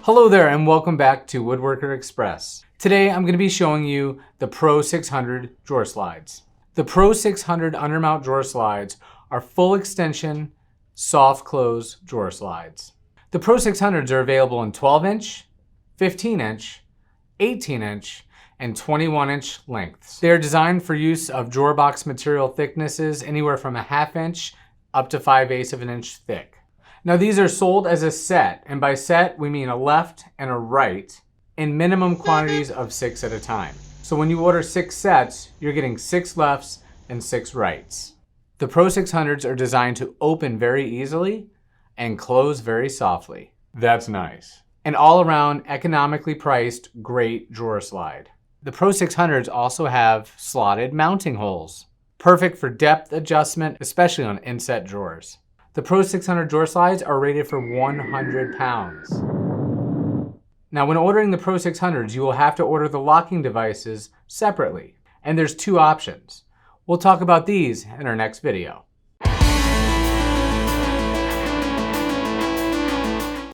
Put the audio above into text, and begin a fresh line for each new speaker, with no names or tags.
Hello there and welcome back to Woodworker Express. Today I'm going to be showing you the PRO600 drawer slides. The PRO600 undermount drawer slides are full extension, soft close drawer slides. The PRO600s are available in 12-inch, 15-inch, 18-inch, and 21-inch lengths. They are designed for use of drawer box material thicknesses anywhere from a 1/2 inch up to 5/8 of an inch thick. Now these are sold as a set, and by set we mean a left and a right in minimum quantities of 6 at a time. So when you order 6 sets, you're getting 6 lefts and 6 rights. The PRO600s are designed to open very easily and close very softly. That's nice. An all-around economically priced great drawer slide. The PRO600s also have slotted mounting holes, perfect for depth adjustment, especially on inset drawers. The PRO600 drawer slides are rated for 100 pounds. Now when ordering the PRO600s, you will have to order the locking devices separately. And there's 2 options. We'll talk about these in our next video.